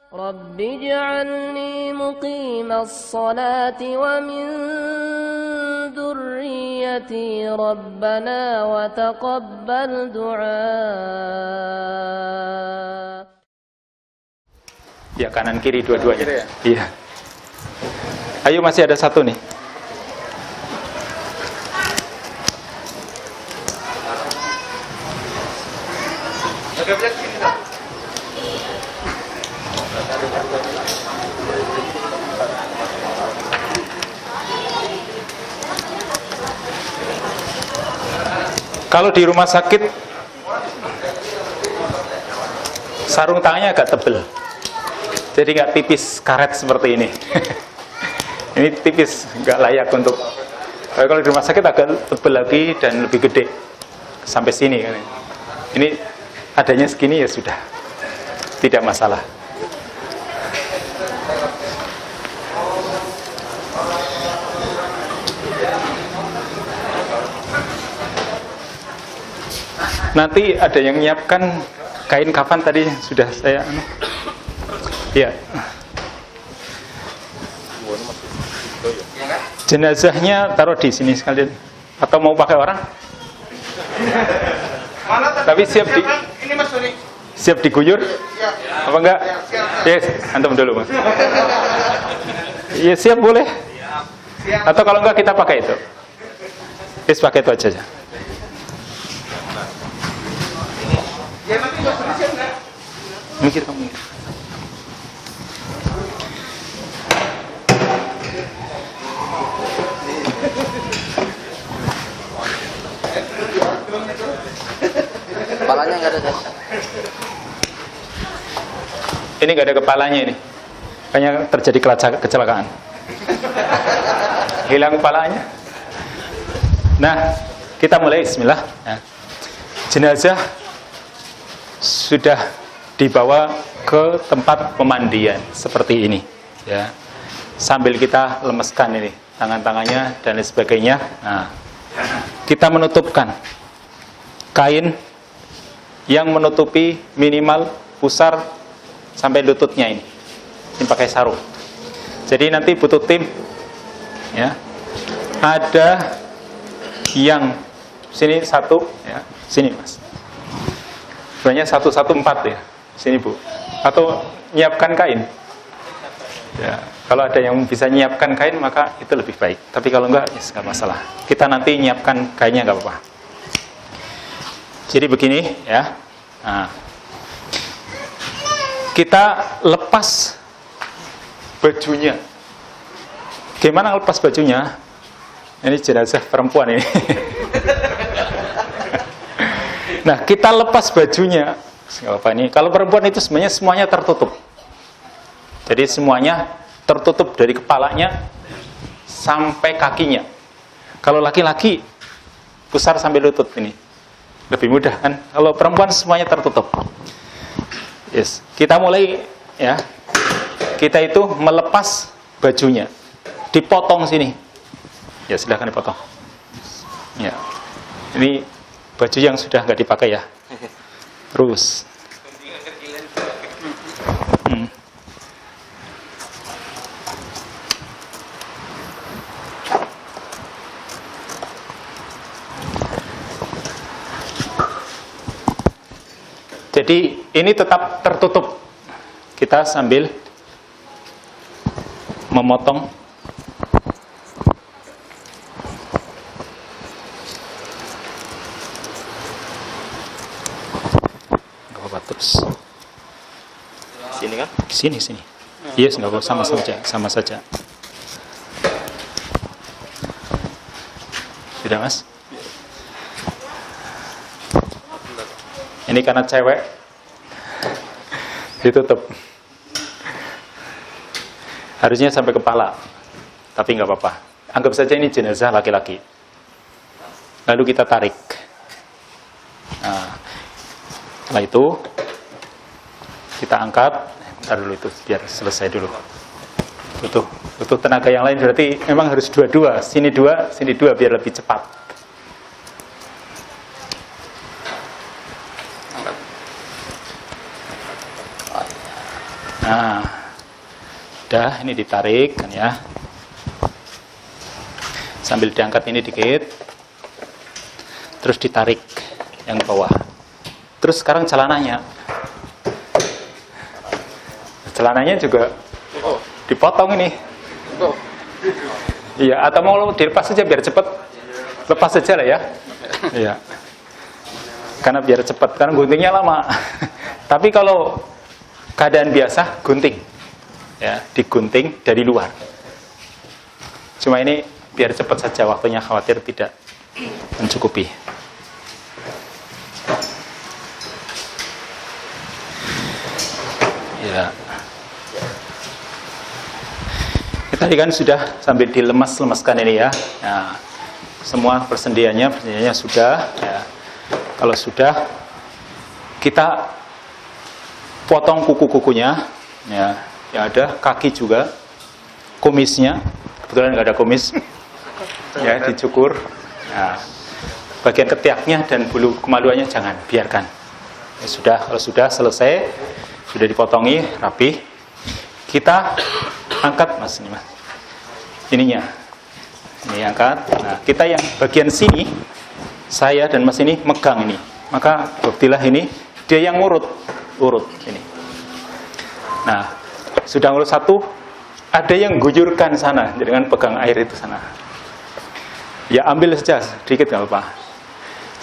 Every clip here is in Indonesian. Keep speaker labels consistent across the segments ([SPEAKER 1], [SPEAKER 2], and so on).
[SPEAKER 1] رب اجعلني مقيم الصلاة ومن ذريتي ربنا وتقبل دعاء.
[SPEAKER 2] Ya, kanan kiri dua-duanya. Iya. Ayo, masih ada satu nih. Kalau di rumah sakit sarung tangannya agak tebel, jadi nggak tipis karet seperti ini. Ini tipis, nggak layak untuk. Kalau di rumah sakit agak tebel lagi dan lebih gede sampai sini. Ini adanya segini ya sudah, tidak masalah. Nanti ada yang menyiapkan kain kafan tadi sudah saya. Ya. Jenazahnya taruh di sini sekalian. Atau mau pakai orang? Tapi siap di.
[SPEAKER 3] Ini Mas Doni.
[SPEAKER 2] Siap diguyur? Apa enggak? Yes, antum dulu Mas. Ya siap boleh. Atau kalau enggak kita pakai itu. Yes, pakai itu aja.
[SPEAKER 3] Ya nanti Mas Doni siap enggak?
[SPEAKER 2] Mikir kamu.
[SPEAKER 4] Kepalanya nggak ada, Jas.
[SPEAKER 2] Ini nggak ada kepalanya ini. Kayaknya terjadi kecelakaan. Hilang kepalanya. Nah, kita mulai. Bismillah. Nah, jenazah sudah dibawa ke tempat pemandian seperti ini, ya. Sambil kita lemeskan ini tangan-tangannya dan lain sebagainya. Nah, kita menutupkan kain yang menutupi minimal pusar sampai lututnya ini. Ini pakai sarung. Jadi nanti butuh tim, ya. Ada yang sini satu, ya. Sini Mas. Sebenarnya 114 ya. Sini Bu. Atau nyiapkan kain. Ya, kalau ada yang bisa nyiapkan kain maka itu lebih baik. Tapi kalau enggak, ya enggak masalah. Kita nanti nyiapkan kainnya enggak apa-apa. Jadi begini ya. Nah, kita lepas bajunya. Gimana lepas bajunya? Ini jenazah perempuan ini. Nah, kita lepas bajunya. Apa ini? Kalau perempuan itu sebenarnya semuanya tertutup. Jadi semuanya tertutup dari kepalanya sampai kakinya. Kalau laki-laki pusar sampai lutut ini. Lebih mudah kan? Kalau perempuan semuanya tertutup. Yes, kita mulai ya. Kita itu melepas bajunya. Dipotong sini. Ya, silakan dipotong. Ya. Ini baju yang sudah nggak dipakai ya. Terus. Jadi ini tetap tertutup. Kita sambil memotong. Gak apa-apa terus.
[SPEAKER 4] Sini kan?
[SPEAKER 2] Sini. Yes, nggak apa, sama saja. Sudah Mas? Ini karena cewek ditutup. Harusnya sampai kepala, tapi nggak apa-apa. Anggap saja ini jenazah laki-laki. Lalu kita tarik. Nah, setelah itu kita angkat. Bentar dulu itu, biar selesai dulu. Butuh tenaga yang lain, berarti memang harus dua-dua. Sini dua, biar lebih cepat. Nah, Nah, udah, ini ditarik kan ya. Sambil diangkat ini dikit. Terus ditarik yang bawah. Terus sekarang celananya. Celananya juga dipotong ini. Iya, atau mau dilepas saja biar cepat. Lepas saja lah ya. Iya. Karena biar cepat, karena guntingnya lama. Tapi kalau keadaan biasa, gunting. Ya, digunting dari luar. Cuma ini biar cepat saja waktunya, khawatir tidak mencukupi. Ya. Tadi kan sudah sambil dilemas-lemaskan ini ya. Nah, semua persendiannya sudah. Ya. Kalau sudah, kita potong kuku-kukunya. Ya, yang ada kaki juga, kumisnya. Kebetulan nggak ada kumis. Ya, dicukur. Nah, bagian ketiaknya dan bulu kemaluannya jangan, biarkan. Ya, sudah, kalau sudah selesai, sudah dipotongi rapi, kita angkat mas ini mas, ininya, ini angkat. Nah, kita yang bagian sini, saya dan mas ini megang ini, maka buktilah ini dia yang urut ini. Nah, sudah ngurut satu, ada yang guyurkan sana dengan pegang air itu sana. Ya ambil saja sedikit nggak apa-apa.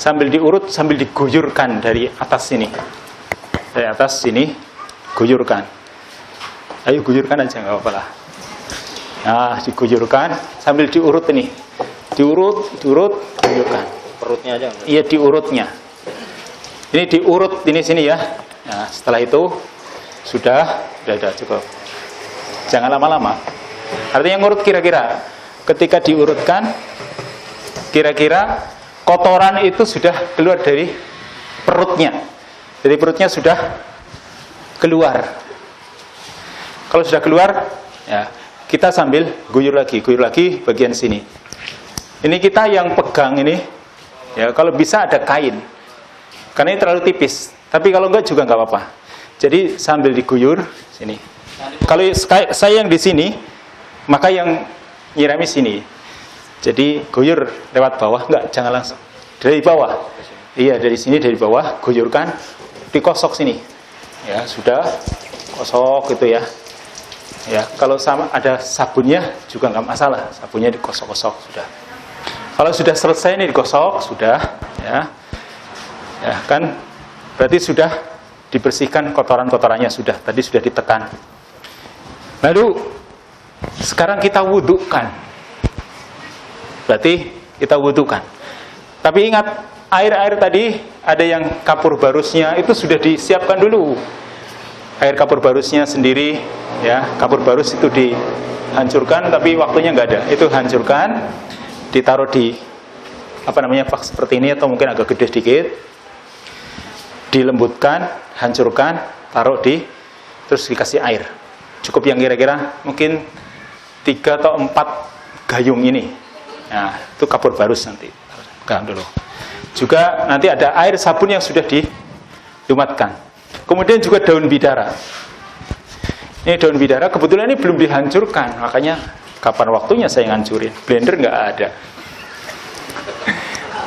[SPEAKER 2] Sambil diurut, sambil diguyurkan dari atas sini, dari atas sini, guyurkan. Ayo guyurkan aja nggak apa-apa lah. Nah, diguyurkan sambil diurut ini, diurut, guyurkan.
[SPEAKER 4] Perutnya aja.
[SPEAKER 2] Iya diurutnya. Ini diurut ini sini ya. Nah, setelah itu sudah cukup. Jangan lama-lama. Artinya ngurut kira-kira. Ketika diurutkan, kira-kira kotoran itu sudah keluar dari perutnya. Jadi perutnya sudah keluar. Kalau sudah keluar, ya kita sambil guyur lagi bagian sini. Ini kita yang pegang ini, ya kalau bisa ada kain, karena ini terlalu tipis. Tapi kalau enggak juga enggak apa-apa. Jadi sambil diguyur sini. Kalau saya yang di sini, maka yang nyirami sini. Jadi guyur lewat bawah, enggak, jangan langsung dari bawah. Iya dari sini dari bawah, guyurkan, dikosok sini. Ya sudah, kosok gitu ya. Ya, kalau sama ada sabunnya juga nggak masalah, sabunnya dikosok-kosok sudah. Kalau sudah selesai ini digosok sudah, ya kan, berarti sudah dibersihkan kotoran-kotorannya sudah. Tadi sudah ditekan. Lalu sekarang kita wudukan, berarti kita wudukan. Tapi ingat air tadi ada yang kapur barusnya itu sudah disiapkan dulu. Air kapur barusnya sendiri, ya kapur barus itu dihancurkan, tapi waktunya nggak ada. Itu hancurkan, ditaruh di bak seperti ini atau mungkin agak gede dikit, dilembutkan, hancurkan, taruh terus dikasih air. Cukup yang kira-kira mungkin 3 atau 4 gayung ini. Nah, itu kapur barus nanti. Pegang dulu. Juga nanti ada air sabun yang sudah dilumatkan. Kemudian juga daun bidara. Ini daun bidara, kebetulan ini belum dihancurkan, makanya kapan waktunya saya ngancurin? Blender nggak ada.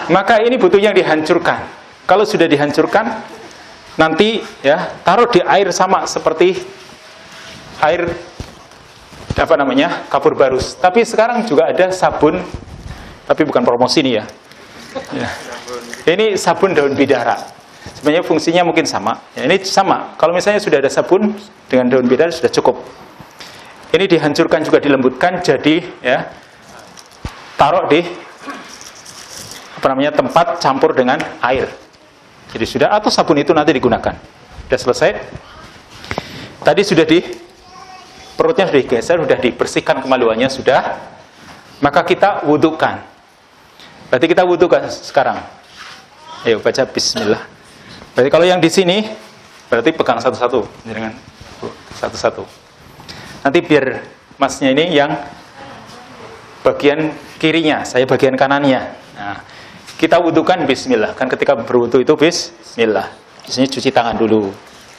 [SPEAKER 2] Maka ini butuh yang dihancurkan. Kalau sudah dihancurkan, nanti ya taruh di air sama seperti air kapur barus. Tapi sekarang juga ada sabun, tapi bukan promosi nih ya. Ini sabun daun bidara. Sebenarnya fungsinya mungkin sama. Ya, ini sama. Kalau misalnya sudah ada sabun dengan daun bidara sudah cukup. Ini dihancurkan juga dilembutkan, jadi ya taruh di tempat campur dengan air. Jadi sudah, atau sabun itu nanti digunakan. Sudah selesai. Tadi sudah perutnya sudah digeser, sudah dibersihkan kemaluannya sudah. Maka kita wudukan. Berarti kita wudukan sekarang. Ayo baca bismillah. Berarti kalau yang di sini, berarti pegang satu-satu, dengan satu-satu. Nanti biar masnya ini yang bagian kirinya, saya bagian kanannya. Nah, kita wudukan bismillah. Kan ketika berwudu itu bismillah. Biasanya cuci tangan dulu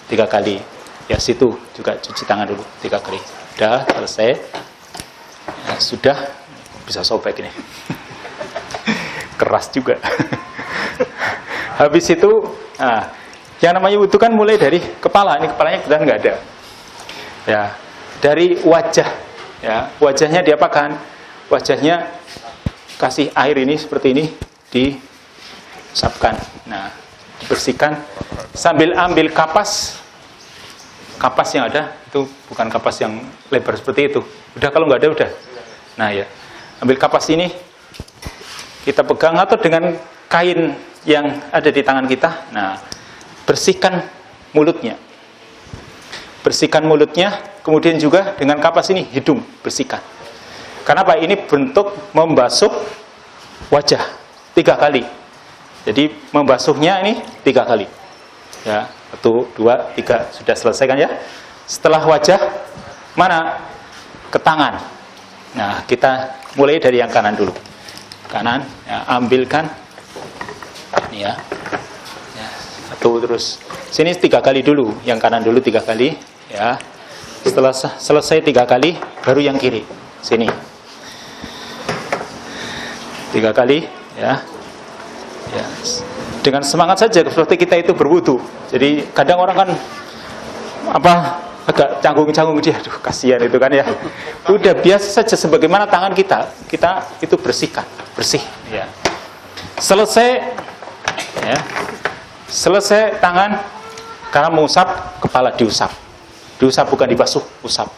[SPEAKER 2] 3 kali. Ya, situ juga cuci tangan dulu 3 kali. Sudah selesai. Ya, sudah bisa sobek ini. Keras juga. Habis itu, yang namanya wudhu kan mulai dari kepala. Ini kepalanya kebetulan nggak ada. Ya, dari wajah. Ya, wajahnya diapakan? Wajahnya kasih air ini seperti ini, diusapkan. Nah, dibersihkan sambil ambil kapas yang ada. Itu bukan kapas yang lebar seperti itu. Udah, kalau nggak ada udah. Nah ya, ambil kapas ini, kita pegang atau dengan kain yang ada di tangan kita. Nah, bersihkan mulutnya. Bersihkan mulutnya, kemudian juga dengan kapas ini hidung bersihkan. Kenapa? Ini bentuk membasuh wajah 3 kali. Jadi membasuhnya ini 3 kali. Ya, 1, 2, 3, sudah selesai kan ya? Setelah wajah, mana? Ke tangan. Nah, kita mulai dari yang kanan dulu. Kanan, ya, ambilkan. Ini ya. Ya, 1 terus. Sini 3 kali dulu, yang kanan dulu 3 kali. Ya. Setelah selesai 3 kali, baru yang kiri. Sini. 3 kali, ya. Ya. Dengan semangat saja seperti kita itu berwudu. Jadi kadang orang kan agak canggung-canggung dia, aduh kasihan itu kan ya. Udah biasa saja sebagaimana tangan kita itu bersihkan, bersih. Ya. Selesai, ya. Selesai tangan, karena mengusap kepala diusap bukan dibasuh, usap.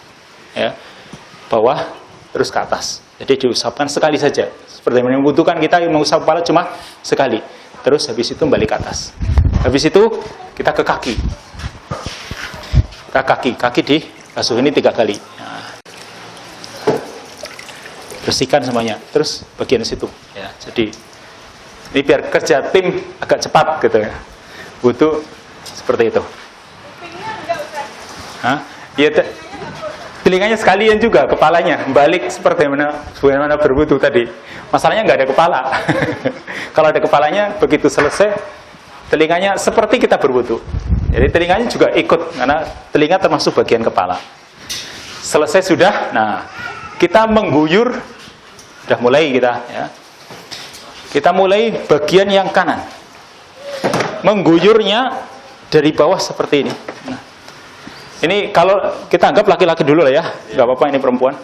[SPEAKER 2] Ya. Bawah terus ke atas. Jadi diusapkan sekali saja. Seperti yang membutuhkan kita mengusap kepala cuma sekali. Terus habis itu balik ke atas. Habis itu kita ke kaki. Kaki dibasuh ini 3 kali. Nah. Bersihkan semuanya. Terus bagian situ. Ya, jadi ini biar kerja tim agak cepat gitu ya. Butuh seperti itu. Hah? Ya, telinganya sekalian juga, kepalanya balik seperti mana berwudu tadi. Masalahnya nggak ada kepala. Kalau ada kepalanya, begitu selesai, telinganya seperti kita berwudu. Jadi telinganya juga ikut, karena telinga termasuk bagian kepala. Selesai sudah, nah kita mengguyur, sudah mulai kita. Ya. Kita mulai bagian yang kanan. Mengguyurnya dari bawah seperti ini. Nah, ini kalau kita anggap laki-laki dulu lah ya, nggak apa-apa ini perempuan.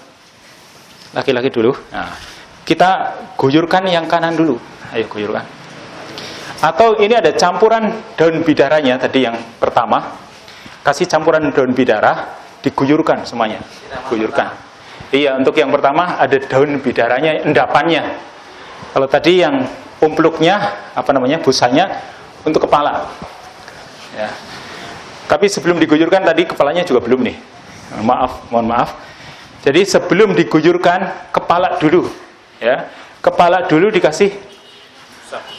[SPEAKER 2] Laki-laki dulu. Nah, kita guyurkan yang kanan dulu. Ayo guyurkan. Atau ini ada campuran daun bidaranya tadi yang pertama. Kasih campuran daun bidara, diguyurkan semuanya. Guyurkan. Iya, untuk yang pertama ada daun bidaranya, endapannya. Kalau tadi yang umpluknya, busanya untuk kepala. Ya. Tapi sebelum diguyurkan tadi kepalanya juga belum nih. Mohon maaf. Jadi sebelum diguyurkan kepala dulu, ya. Kepala dulu dikasih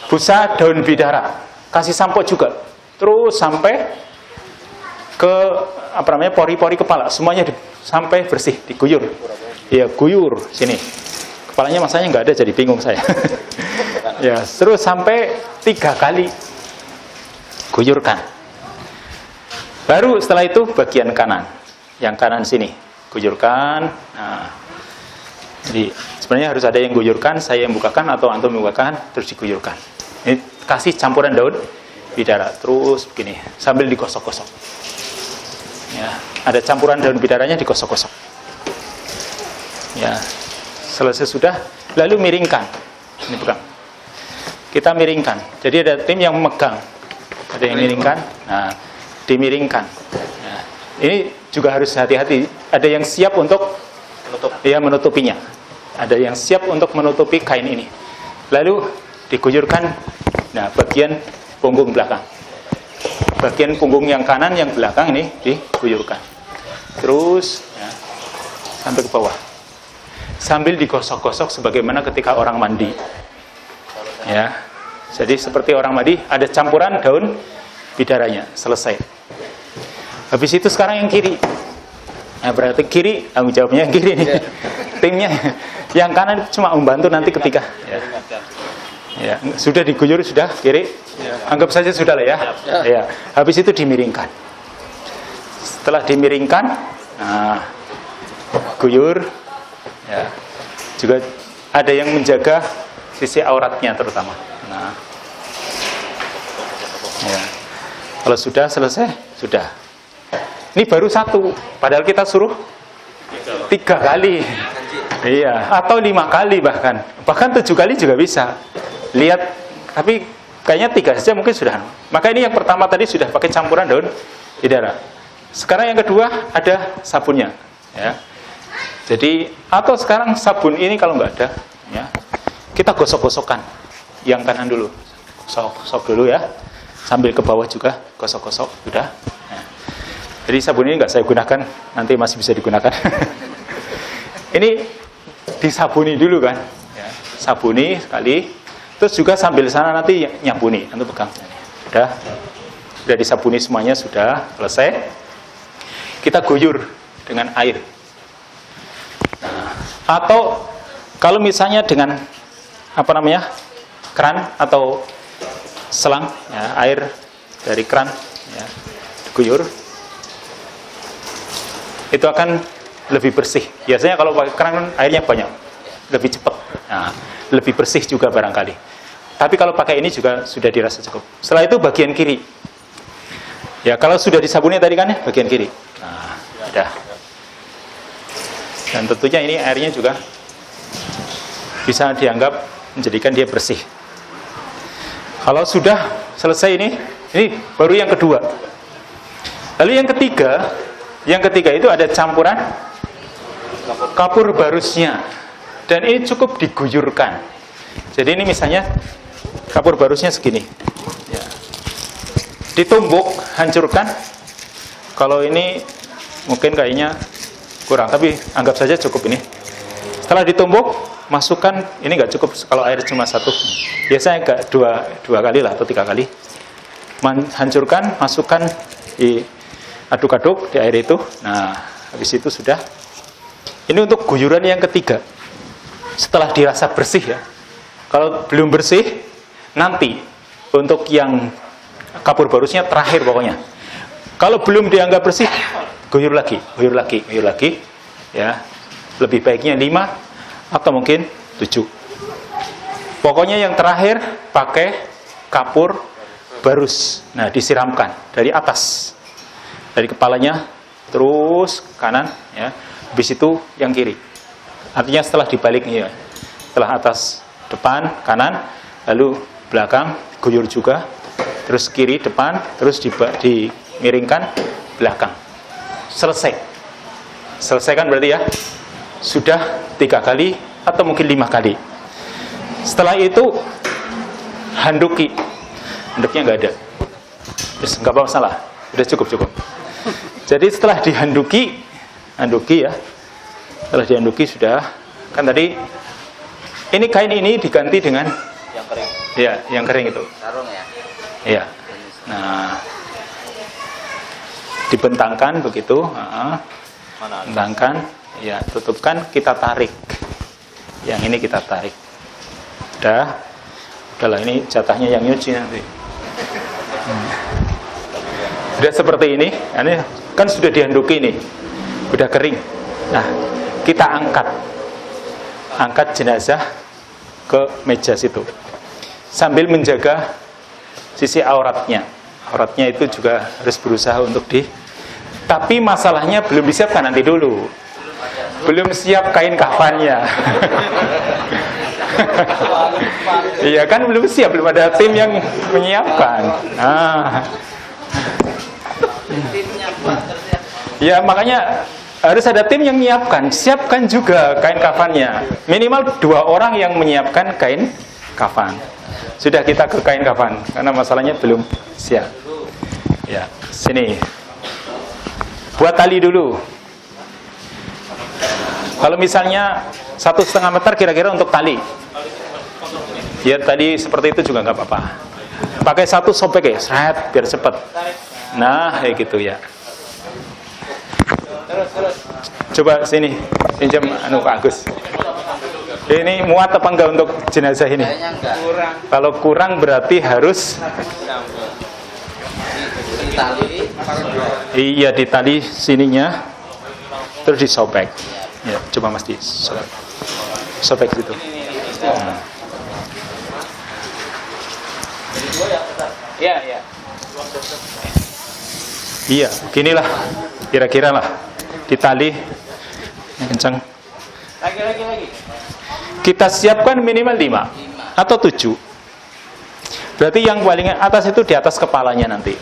[SPEAKER 2] busa daun bidara, kasih sampo juga, terus sampai ke pori-pori kepala, semuanya sampai bersih, diguyur. Ya, guyur sini. Kepalanya masanya nggak ada, jadi bingung saya. Ya, terus sampai 3 kali guyurkan. Baru setelah itu bagian kanan, yang kanan sini guyurkan. Nah, jadi sebenarnya harus ada yang guyurkan, saya yang bukakan atau antum membukakan, terus diguyurkan. Ini kasih campuran daun bidara, terus begini, sambil digosok-gosok. Ya, ada campuran daun bidaranya, digosok-gosok. Ya, selesai sudah, lalu miringkan. Ini pegang. Kita miringkan. Jadi ada tim yang memegang, ada yang miringkan. Nah, dimiringkan. Nah, ini juga harus hati-hati. Ada yang siap untuk menutupinya. Ada yang siap untuk menutupi kain ini. Lalu diguyurkan. Nah, bagian punggung belakang. Bagian punggung yang kanan, yang belakang ini diguyurkan. Terus ya, sampai ke bawah. Sambil digosok-gosok sebagaimana ketika orang mandi. Ya. Jadi seperti orang mandi, ada campuran daun bidaranya. Selesai. Habis itu sekarang yang kiri. Nah, berarti kiri, tanggung jawabnya yang kiri nih. Timnya. Yang kanan cuma membantu nanti ketika. Ya. Ya, sudah diguyur, sudah kiri. Anggap saja sudah lah ya. Ya. Habis itu dimiringkan. Setelah dimiringkan, nah, guyur. Ya. Juga ada yang menjaga sisi auratnya terutama. Nah, ya. Kalau sudah selesai, sudah. Ini baru satu, padahal kita suruh 3 kali. Iya, atau 5 kali bahkan 7 kali juga bisa. Lihat, tapi kayaknya 3 saja mungkin sudah. Maka ini yang pertama tadi sudah pakai campuran daun bidara. Sekarang yang kedua ada sabunnya. Ya. Jadi atau sekarang sabun ini kalau nggak ada, ya, kita gosok-gosokkan. Yang kanan dulu, gosok dulu ya. Sambil ke bawah juga gosok-gosok, sudah. Ya. Jadi sabun ini nggak saya gunakan, nanti masih bisa digunakan. Ini disabuni dulu kan, ya. Sabuni sekali, terus juga sambil sana nanti nyabuni, nanti pegang. Sudah disabuni semuanya, sudah selesai. Kita guyur dengan air. Nah, atau kalau misalnya dengan keran atau selang, ya, air dari keran, ya, diguyur, itu akan lebih bersih. Biasanya kalau pakai keran airnya banyak, lebih cepat, nah, lebih bersih juga barangkali. Tapi kalau pakai ini juga sudah dirasa cukup. Setelah itu bagian kiri, ya, kalau sudah disabuni tadi kan ya, bagian kiri. Nah, udah. Dan tentunya ini airnya juga bisa dianggap menjadikan dia bersih. Kalau sudah selesai ini baru yang kedua. Lalu yang ketiga itu ada campuran kapur barusnya. Dan ini cukup diguyurkan. Jadi ini misalnya kapur barusnya segini. Ya. Ditumbuk, hancurkan. Kalau ini mungkin kayaknya kurang, tapi anggap saja cukup ini. Setelah ditumbuk, masukkan, ini nggak cukup kalau air cuma 1. Biasanya nggak dua kali lah atau 3 kali. Hancurkan, masukkan, aduk-aduk di air itu. Nah, habis itu sudah. Ini untuk guyuran yang ketiga. Setelah dirasa bersih ya. Kalau belum bersih, nanti untuk yang kapur barusnya terakhir pokoknya. Kalau belum dianggap bersih, guyur lagi, ya. Lebih baiknya 5 atau mungkin 7. Pokoknya yang terakhir pakai kapur barus. Nah, disiramkan dari atas, dari kepalanya terus kanan, ya. Habis itu yang kiri. Artinya setelah dibalik ya, setelah atas depan kanan, lalu belakang guyur juga, terus kiri depan, terus dimiringkan belakang. Selesaikan berarti ya, sudah 3 kali atau mungkin 5 kali. Setelah itu handuknya nggak ada, terus nggak apa masalah, udah cukup. Jadi setelah dihanduki ya, setelah dihanduki sudah, kan tadi ini kain ini diganti dengan
[SPEAKER 4] yang kering.
[SPEAKER 2] Ya, yang kering itu.
[SPEAKER 4] Sarung ya.
[SPEAKER 2] Iya. Nah, dibentangkan begitu, bentangkan, ya, tutupkan, kita tarik. Yang ini kita tarik. Udahlah, ini jatahnya yang nyuci nanti. Udah seperti ini kan sudah dihanduki nih, udah kering. Nah, kita angkat jenazah ke meja situ, sambil menjaga sisi auratnya. Auratnya itu juga harus berusaha untuk tapi masalahnya belum disiapkan, nanti dulu. Belum siap kain kafannya. Iya kan, belum siap, belum ada tim yang menyiapkan. Nah. Ya, makanya harus ada tim yang menyiapkan. Siapkan juga kain kafannya. Minimal 2 orang yang menyiapkan kain kafan. Sudah, kita ke kain kafan karena masalahnya belum siap. Ya, sini. Buat tali dulu. Kalau misalnya 1,5 meter kira-kira untuk tali. Ya, tadi seperti itu juga nggak apa-apa. Pakai 1 sobek ya, seret biar cepat. Nah, kayak gitu ya. Coba sini, pinjam Pak Agus. Ini muat apa enggak untuk jenazah ini? Kalau kurang berarti harus Iya, di tali sininya terus disobek. Ya, coba Mas disobek. Sobek gitu. Nah.
[SPEAKER 4] Iya, iya.
[SPEAKER 2] Iya, beginilah kira-kira lah di tali yang kencang.
[SPEAKER 4] Lagi.
[SPEAKER 2] Kita siapkan minimal 5 atau 7. Berarti yang paling atas itu di atas kepalanya nanti.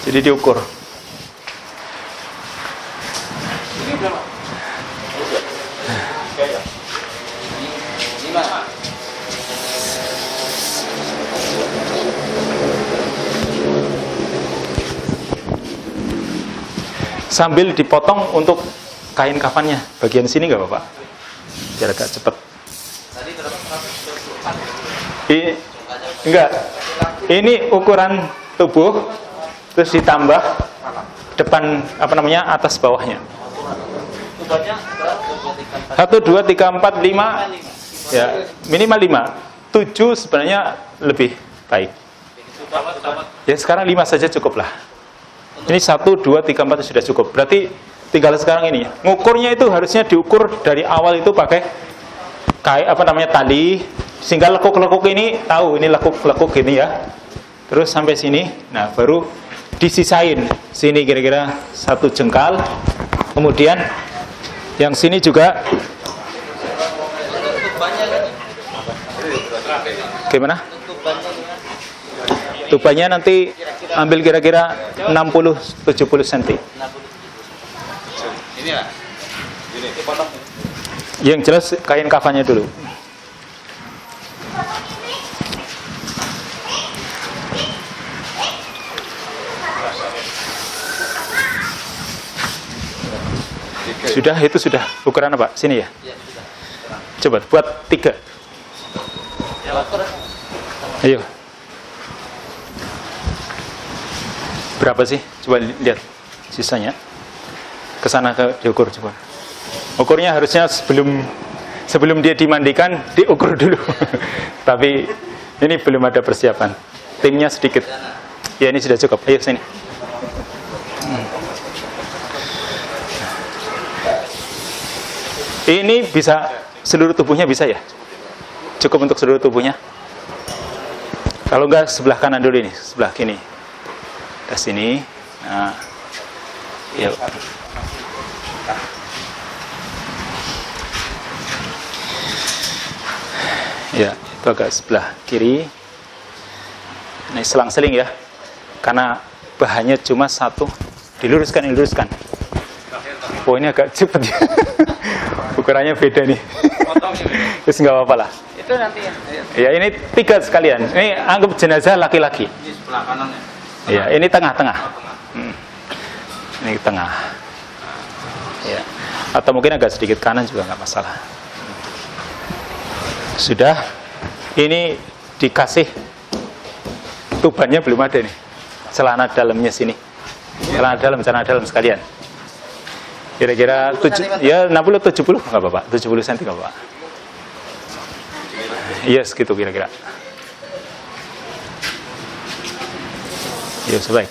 [SPEAKER 2] Jadi diukur.
[SPEAKER 4] Ini berapa? 5.
[SPEAKER 2] Sambil dipotong untuk kain kafannya. Bagian sini nggak Bapak? Biar agak cepat.
[SPEAKER 4] Tadi berapa?
[SPEAKER 2] Enggak. Ini ukuran tubuh terus ditambah depan atas bawahnya.
[SPEAKER 4] Tubannya
[SPEAKER 2] 1 2 3 4 5. Ya, minimal 5. 7 sebenarnya lebih baik. Ya, sekarang 5 saja cukup lah. Ini 1 2 3 4 sudah cukup. Berarti tinggal sekarang ini. Ngukurnya itu harusnya diukur dari awal itu pakai tali, sehingga lekuk-lekuk ini tahu ini lekuk-lekuk ini ya. Terus sampai sini. Nah, baru disisain sini kira-kira 1 jengkal. Kemudian yang sini juga gimana? Tubannya nanti ambil kira-kira 60-70 cm.
[SPEAKER 3] Inilah. Ini potong.
[SPEAKER 2] Yang jelas kain kafannya dulu. Sudah, itu sudah ukuran apa? Sini ya? Coba buat 3. Ayo. Berapa sih? Coba lihat sisanya. Ke sana diukur coba. Ukurnya harusnya sebelum dia dimandikan diukur dulu. Tapi ini belum ada persiapan. Timnya sedikit. Ya, ini sudah cukup. Ayo sini. Ini bisa seluruh tubuhnya bisa ya? Cukup untuk seluruh tubuhnya? Kalau enggak sebelah kanan dulu ini, sebelah kini. Ke sini. Nah. Yuk. Ya, itu agak sebelah kiri. Ini selang-seling ya. Karena bahannya cuma 1. Diluruskan. Oh, ini agak cepat ya. Ukurannya beda nih. Terus nggak apa-apa lah.
[SPEAKER 4] Itu nanti ya.
[SPEAKER 2] Ya, ini 3 sekalian. Ini anggap jenazah laki-laki.
[SPEAKER 3] Ini sebelah kanannya.
[SPEAKER 2] Ya, ini tengah-tengah. Ini tengah. Ya. Atau mungkin agak sedikit kanan juga nggak masalah. Sudah. Ini dikasih tubannya belum ada nih. Celana dalamnya sini. Celana dalam sekalian. Kira-kira 60-70 nggak apa-apa. 70 cm nggak apa-apa. Iya, segitu kira-kira. Ya, sebaik.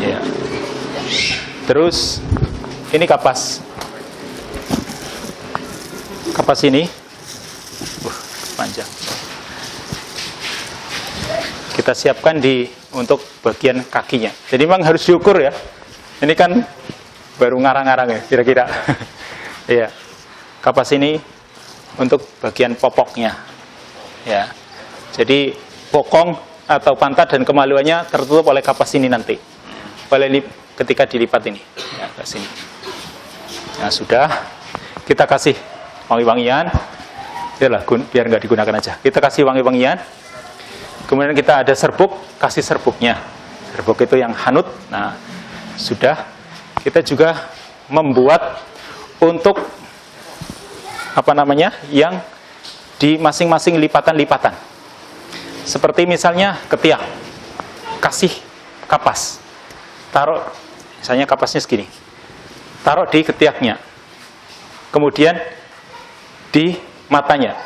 [SPEAKER 2] Ya. Terus ini kapas. Kapas ini panjang. Kita siapkan untuk bagian kakinya. Jadi memang harus diukur ya. Ini kan baru ngarang-ngarang ya, kira-kira. Iya. Kapas ini untuk bagian popoknya. Ya. Jadi bokong atau pantat dan kemaluannya tertutup oleh kapas ini nanti. Ketika dilipat ini. Ya, ke sini. Nah, sudah. Kita kasih wangi-wangian. Yalah, biar nggak digunakan aja. Kita kasih wangi-wangian. Kemudian kita ada serbuk, kasih serbuknya. Serbuk itu yang hanut. Nah, sudah. Kita juga membuat untuk yang di masing-masing lipatan-lipatan. Seperti misalnya ketiak. Kasih kapas. Taruh, misalnya kapasnya segini. Taruh di ketiaknya. Kemudian di matanya.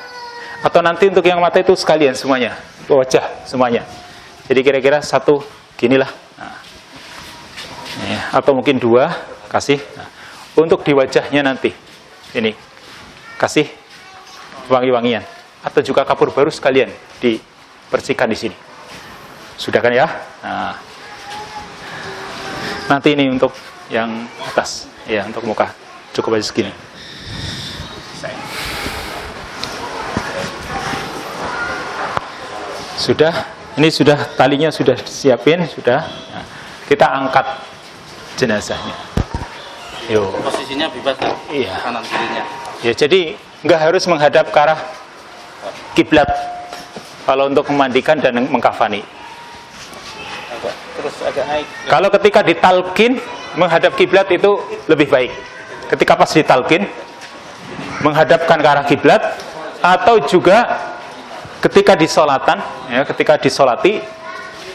[SPEAKER 2] Atau nanti untuk yang mata itu sekalian semuanya, wajah semuanya. Jadi kira-kira satu ginilah. Nah. Ya, atau mungkin dua kasih. Nah, untuk di wajahnya nanti ini kasih wangi-wangian. Atau juga kapur baru sekalian dibersihkan di sini. Sudah kan ya? Nah, nanti ini untuk yang atas, ya untuk muka cukup aja segini. Sudah, ini sudah talinya sudah siapin, sudah. Nah, kita angkat jenazahnya. Yo.
[SPEAKER 4] Posisinya bebas kan?
[SPEAKER 2] Iya.
[SPEAKER 4] Kanan kirinya.
[SPEAKER 2] Ya, jadi nggak harus menghadap ke arah kiblat kalau untuk memandikan dan mengkafani.
[SPEAKER 4] Terus agak naik.
[SPEAKER 2] Kalau ketika ditalkin menghadap kiblat itu lebih baik. Ketika pas ditalkin menghadapkan ke arah kiblat, atau juga ketika disolatan, ya, ketika disolati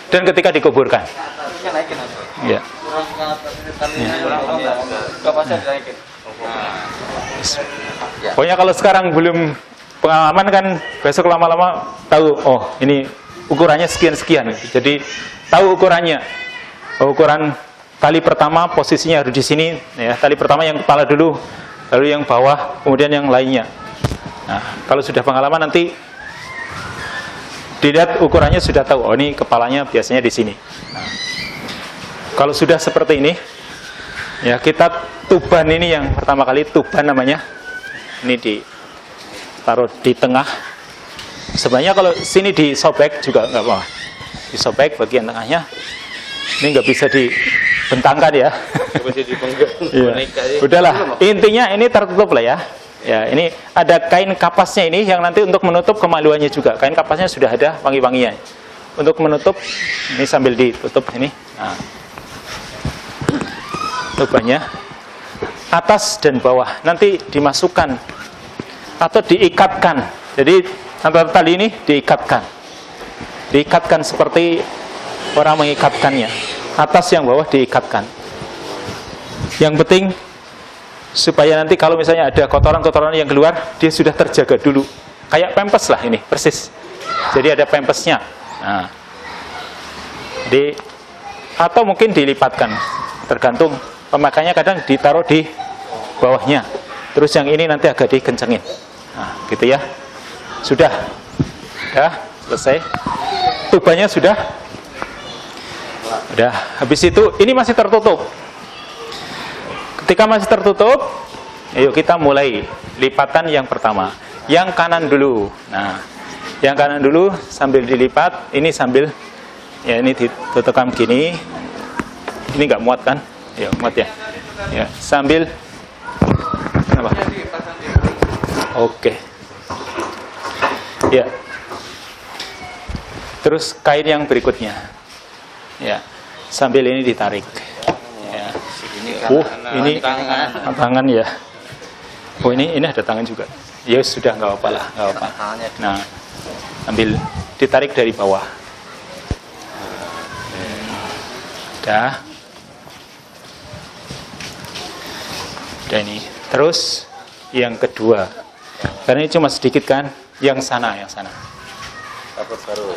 [SPEAKER 2] dan ketika dikuburkan.
[SPEAKER 4] Naikin aja.
[SPEAKER 2] Ya. Pokoknya kalau sekarang belum pengalaman kan, besok lama-lama tahu, oh ini ukurannya sekian-sekian. Jadi tahu ukurannya. Ukuran tali pertama posisinya harus di sini, ya. Tali pertama yang kepala dulu, lalu yang bawah, kemudian yang lainnya. Nah, kalau sudah pengalaman nanti dilihat ukurannya sudah tahu, oh ini kepalanya biasanya di sini. Nah, kalau sudah seperti ini, ya kita tuban ini yang pertama kali, tuban namanya. Ini ditaruh di tengah. Sebenarnya kalau sini disobek juga nggak apa-apa. Disobek bagian tengahnya. Ini nggak bisa dibentangkan ya. Iya. Udahlah, intinya ini tertutup lah ya. Ya, ini ada kain kapasnya ini yang nanti untuk menutup kemaluannya juga. Kain kapasnya sudah ada wangi-wanginya. Untuk menutup, ini sambil ditutup ini. Nah. Tubannya atas dan bawah nanti dimasukkan atau diikatkan. Jadi antara tali ini diikatkan seperti orang mengikatkannya. Atas yang bawah diikatkan. Yang penting supaya nanti kalau misalnya ada kotoran-kotoran yang keluar, dia sudah terjaga dulu. Kayak pempes lah ini, persis. Jadi ada pempesnya. Nah, atau mungkin dilipatkan, tergantung pemakainya. Kadang ditaruh di bawahnya, terus yang ini nanti agak dikencengin. Nah, gitu ya. Sudah selesai. Tubannya sudah. Habis itu ini masih tertutup. Ketika masih tertutup, ayo kita mulai lipatan yang pertama. Yang kanan dulu. Nah, yang kanan dulu sambil dilipat. Ini sambil, ya ini ditutupkan begini. Ini nggak muat kan? Ya muat ya. Ya sambil. Kenapa? Oke. Ya. Terus kain yang berikutnya. Ya. Sambil ini ditarik. Ya. Ini tangan ya. Oh ini ada tangan juga. Ya sudah nggak apa-apa lah, nggak apa. Nah, sambil ditarik dari bawah. Udah ini. Terus yang kedua. Karena ini cuma sedikit kan, yang sana.
[SPEAKER 4] Kapur baru.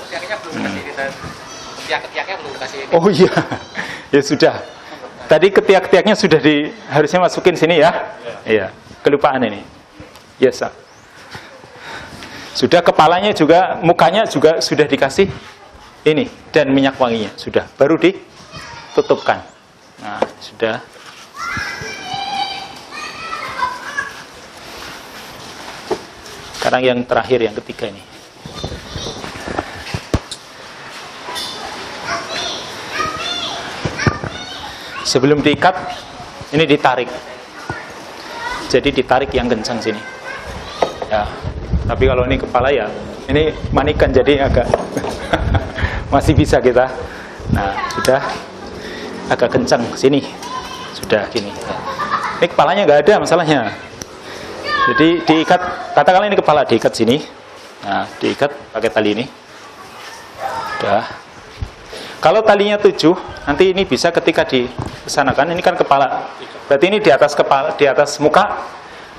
[SPEAKER 4] Ketiak-ketiaknya belum kasih.
[SPEAKER 2] Oh iya. Ya sudah. Tadi ketiak-ketiaknya sudah harusnya masukin sini ya. Iya. Kelupaan ini. Biasa. Sudah kepalanya juga, mukanya juga sudah dikasih ini dan minyak wanginya sudah. Baru ditutupkan. Nah, sudah. Sekarang yang terakhir, yang ketiga ini. Sebelum diikat, ini ditarik. Jadi ditarik yang kencang sini. Ya. Tapi kalau ini kepala ya, ini manikan jadi agak masih bisa kita. Nah, sudah agak kencang sini. Sudah gini. Ini kepalanya nggak ada masalahnya. Jadi diikat, katakanlah ini kepala diikat sini. Nah, diikat pakai tali ini. Udah. Kalau talinya 7, nanti ini bisa ketika disanakan, ini kan kepala. Berarti ini di atas kepala, di atas muka.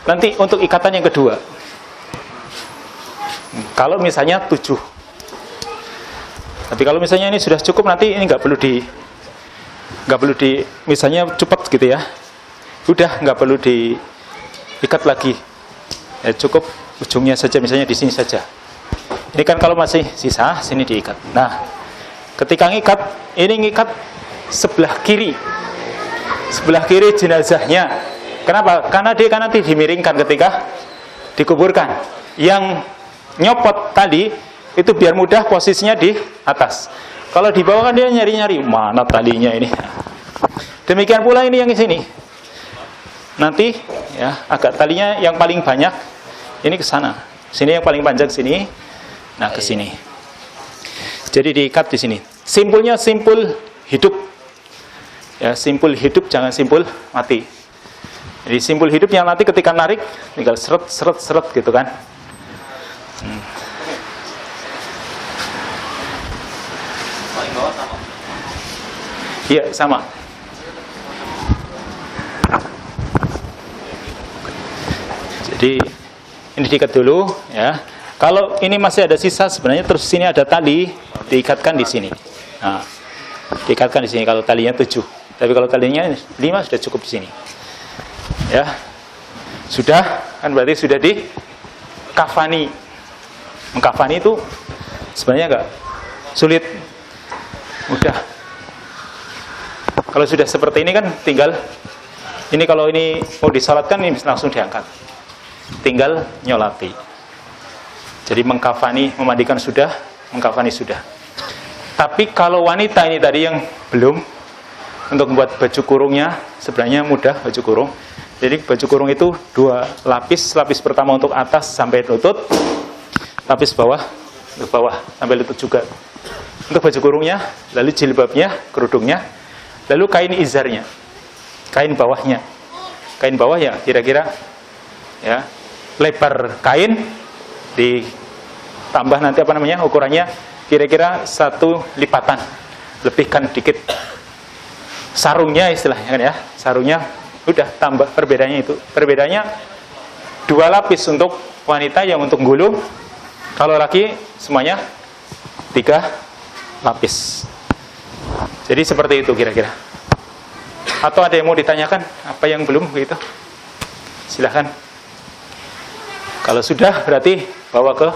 [SPEAKER 2] Nanti untuk ikatan yang kedua. Kalau misalnya 7. Tapi kalau misalnya ini sudah cukup, nanti ini nggak perlu di misalnya cepat gitu ya. Udah nggak perlu diikat lagi. Ya, cukup ujungnya saja, misalnya di sini saja. Ini kan kalau masih sisa, sini diikat. Nah, ketika ngikat, ini ngikat sebelah kiri jenazahnya. Kenapa? Karena dia kan nanti dimiringkan ketika dikuburkan. Yang nyopot tadi itu biar mudah posisinya di atas. Kalau di bawah kan dia nyari-nyari mana talinya ini. Demikian pula ini yang di sini. Nanti ya agak talinya yang paling banyak ini ke sana. Sini yang paling panjang sini. Nah, ke sini. Jadi diikat di sini. Simpulnya simpul hidup. Ya, simpul hidup, jangan simpul mati. Jadi simpul hidup yang nanti ketika narik tinggal seret gitu kan.
[SPEAKER 4] Paling bawah sama.
[SPEAKER 2] Iya, sama. Jadi ini diikat dulu ya. Kalau ini masih ada sisa sebenarnya, terus sini ada tali, diikatkan di sini. Nah, diikatkan di sini kalau talinya 7. Tapi kalau talinya 5 sudah cukup di sini. Ya. Sudah, kan berarti sudah dikafani. Mengkafani itu sebenarnya enggak sulit. Mudah. Kalau sudah seperti ini kan tinggal ini, kalau ini mau disalatkan ini langsung diangkat. Tinggal nyolati. Jadi mengkafani, memandikan sudah, mengkafani sudah. Tapi kalau wanita ini tadi yang belum, untuk membuat baju kurungnya sebenarnya mudah baju kurung. Jadi baju kurung itu 2 lapis. Lapis pertama untuk atas sampai lutut, lapis bawah untuk bawah sampai lutut juga. Untuk baju kurungnya, lalu jilbabnya, kerudungnya, lalu kain izarnya, kain bawahnya. Kain bawah ya kira-kira ya lebar kain ditambah nanti ukurannya kira-kira 1 lipatan, lebihkan dikit. Sarungnya istilahnya kan ya, sarungnya udah tambah, perbedaannya itu. Perbedaannya 2 lapis untuk wanita, yang untuk gulung. Kalau laki semuanya 3 lapis. Jadi seperti itu kira-kira. Atau ada yang mau ditanyakan, apa yang belum begitu? Silahkan. Kalau sudah berarti bawa ke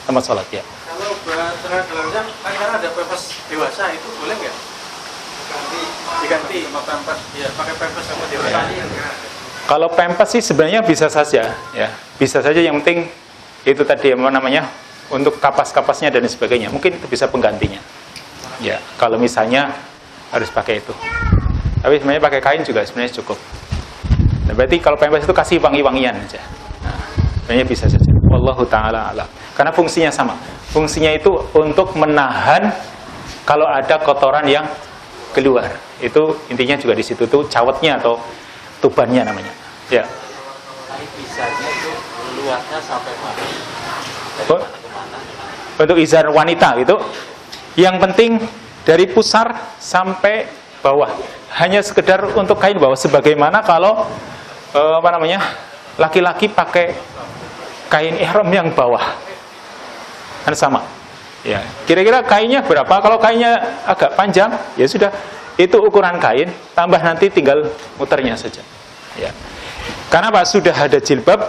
[SPEAKER 2] tempat sholat ya.
[SPEAKER 5] Kalau buat celana dalamnya kan sekarang ada pampers dewasa, itu boleh nggak? Diganti sama pampers, ya pakai pampers sama dewasa. Ya.
[SPEAKER 2] Kalau pampers sih sebenarnya bisa saja, ya bisa saja. Yang penting itu tadi untuk kapas-kapasnya dan sebagainya. Mungkin itu bisa penggantinya. Ya, kalau misalnya harus pakai itu. Tapi sebenarnya pakai kain juga sebenarnya cukup. Nah, berarti kalau pampers itu kasih wangi-wangian aja. Nah, sebenarnya bisa saja. Wallahu ta'ala a'lam. Karena fungsinya sama. Fungsinya itu untuk menahan kalau ada kotoran yang keluar. Itu intinya juga di situ tuh cawetnya atau tubannya namanya. Ya.
[SPEAKER 4] Tapi bisanya itu luasnya sampai mana?
[SPEAKER 2] Untuk izar wanita gitu. Yang penting dari pusar sampai bawah. Hanya sekedar untuk kain bawah, sebagaimana kalau laki-laki pakai kain ihram yang bawah. Kan sama. Ya, kira-kira kainnya berapa? Kalau kainnya agak panjang, ya sudah, itu ukuran kain, tambah nanti tinggal muternya saja. Ya. Karena Pak sudah ada jilbab,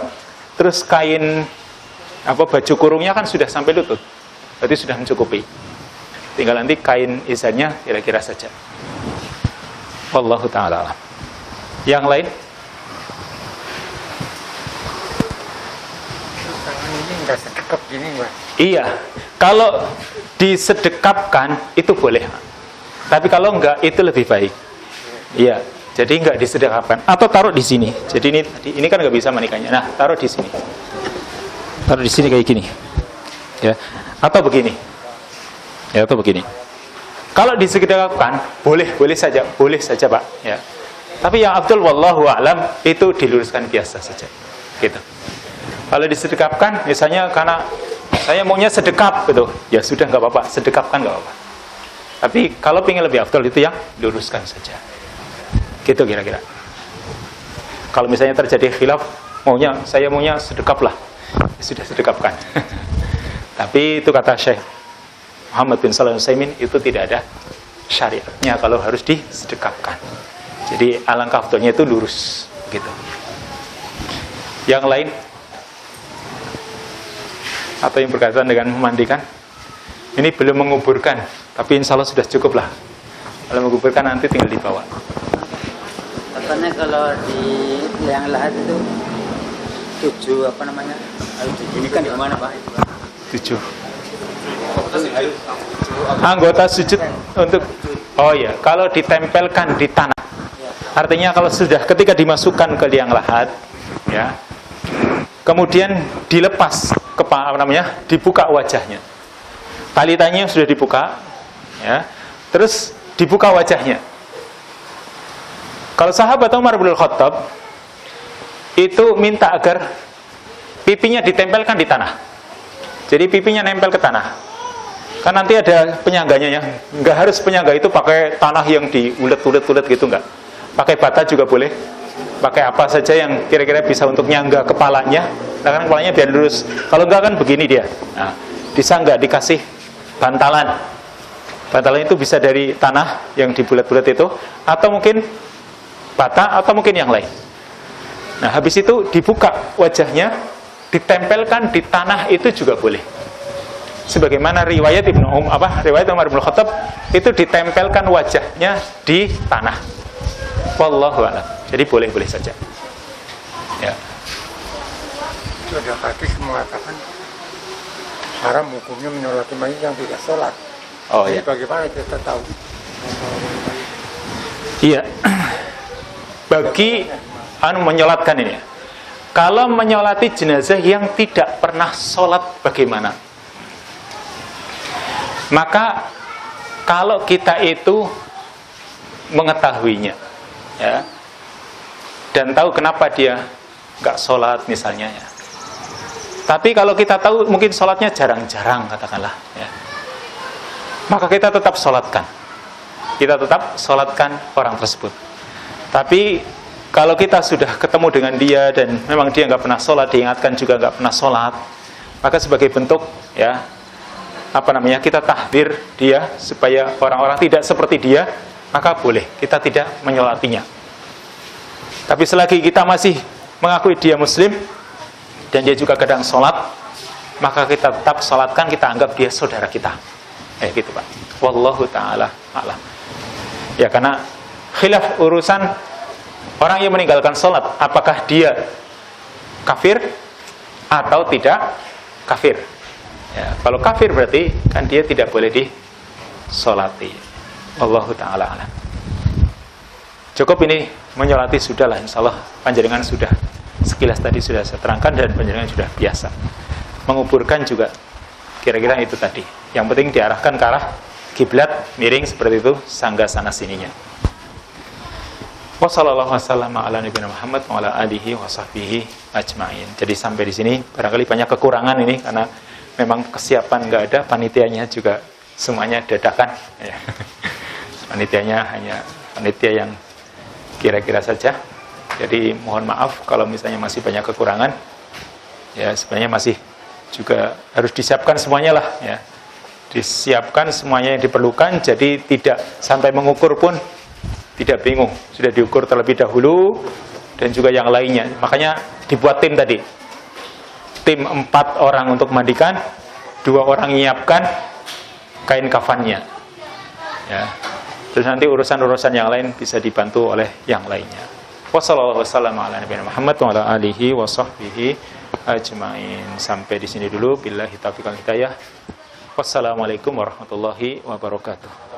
[SPEAKER 2] terus kain baju kurungnya kan sudah sampai lutut. Berarti sudah mencukupi. Tinggal nanti kain izarnya kira-kira saja. Wallahu ta'ala alam. Yang lain?
[SPEAKER 5] Tangan ini nggak sedekap gini, Mbak.
[SPEAKER 2] Iya. Kalau disedekapkan itu boleh. Tapi kalau enggak itu lebih baik. Iya. Jadi enggak disedekapkan atau taruh di sini. Jadi ini kan nggak bisa manikahnya. Nah, taruh di sini. Taruh di sini kayak gini. Ya. Atau begini. Ya, atau begini. Kalau disedekapkan boleh saja Pak, ya. Tapi yang afdal wallahu a'lam itu diluruskan biasa saja. Gitu. Kalau disedekapkan misalnya karena saya maunya sedekap gitu, ya sudah nggak apa-apa, sedekapkan nggak apa-apa. Tapi kalau ingin lebih afdal itu yang luruskan saja. Gitu kira-kira. Kalau misalnya terjadi khilaf, saya maunya sedekap lah. sudah sedekapkan. Tapi itu kata Syekh Muhammad bin Shalih Al-Utsaimin, itu tidak ada syariatnya kalau harus disedekapkan. Jadi alangkah afdolnya itu lurus gitu. Yang lain atau yang berkaitan dengan memandikan, ini belum menguburkan, tapi insya Allah sudah cukup lah. Kalau menguburkan nanti tinggal dibawa.
[SPEAKER 4] Katanya kalau di liang lahat itu 7 apa namanya? Ini kan di mana Pak?
[SPEAKER 2] 7 anggota sujud untuk, oh ya, kalau ditempelkan di tanah, artinya kalau sudah ketika dimasukkan ke liang lahat, ya, kemudian dilepas dibuka wajahnya, tali talinya sudah dibuka, ya, terus dibuka wajahnya. Kalau sahabat Umar bin Khattab itu minta agar pipinya ditempelkan di tanah, jadi pipinya nempel ke tanah. Kan nanti ada penyangganya ya, nggak harus penyangga itu pakai tanah yang diulet-ulet gitu, nggak. Pakai bata juga boleh, pakai apa saja yang kira-kira bisa untuk nyangga kepalanya. Nah, kan kepalanya biar lurus. Kalau enggak kan begini dia. Nah, disangga, dikasih bantalan. Bantalan itu bisa dari tanah yang dibulet-bulet itu, atau mungkin bata, atau mungkin yang lain. Nah, habis itu dibuka wajahnya, ditempelkan di tanah, itu juga boleh. Sebagaimana riwayat riwayat Umar bin Khattab itu ditempelkan wajahnya di tanah. Wallahu a'lam. Jadi boleh-boleh saja. Ya.
[SPEAKER 6] Itu ada hadis mengatakan haram hukumnya menyolati mayit yang tidak sholat.
[SPEAKER 2] Oh
[SPEAKER 6] jadi
[SPEAKER 2] ya.
[SPEAKER 6] bagaimana kita tahu?
[SPEAKER 2] Iya. Bagi menyolatkan ini. Kalau menyolati jenazah yang tidak pernah sholat bagaimana? Maka kalau kita itu mengetahuinya, ya, dan tahu kenapa dia nggak sholat misalnya, ya. Tapi kalau kita tahu mungkin sholatnya jarang-jarang katakanlah, ya, maka kita tetap sholatkan. Kita tetap sholatkan orang tersebut. Tapi kalau kita sudah ketemu dengan dia dan memang dia nggak pernah sholat, diingatkan juga nggak pernah sholat, maka sebagai bentuk, ya, kita tahdir dia supaya orang-orang tidak seperti dia, maka boleh kita tidak menyolatinya. Tapi selagi kita masih mengakui dia muslim dan dia juga kadang sholat, maka kita tetap sholatkan, kita anggap dia saudara kita. Gitu Pak. Wallahu ta'ala a'lam. Ya, karena khilaf urusan orang yang meninggalkan sholat, apakah dia kafir atau tidak kafir. Ya, kalau kafir berarti kan dia tidak boleh disolati. Wallahu ta'ala a'lam. Cukup ini menyolati sudahlah, insyaallah panjenengan sudah sekilas tadi sudah saya terangkan dan panjenengan sudah biasa. Menguburkan juga kira-kira itu tadi. Yang penting diarahkan ke arah kiblat, miring seperti itu, sangga sana sininya. Wassallallahu wasallam ala nabiyina Muhammad wa ala alihi wa sahbihi ajmain. Jadi sampai di sini barangkali banyak kekurangan ini karena memang kesiapan nggak ada, panitianya juga semuanya dadakan. Ya. Panitianya hanya panitia yang kira-kira saja. Jadi mohon maaf kalau misalnya masih banyak kekurangan. Ya, sebenarnya masih juga harus disiapkan semuanya lah. Ya. Disiapkan semuanya yang diperlukan. Jadi tidak sampai mengukur pun tidak bingung. Sudah diukur terlebih dahulu dan juga yang lainnya. Makanya dibuat tim tadi. Tim 4 orang untuk mandikan, 2 orang menyiapkan kain kafannya, ya. Terus nanti urusan-urusan yang lain bisa dibantu oleh yang lainnya. Wassallallahu wasallam ala nabiyina Muhammad wa ala alihi wa sahbihi ajmain. Sampai di sini dulu. Billahi taufiq wal hidayah. Wassalamualaikum warahmatullahi wabarakatuh.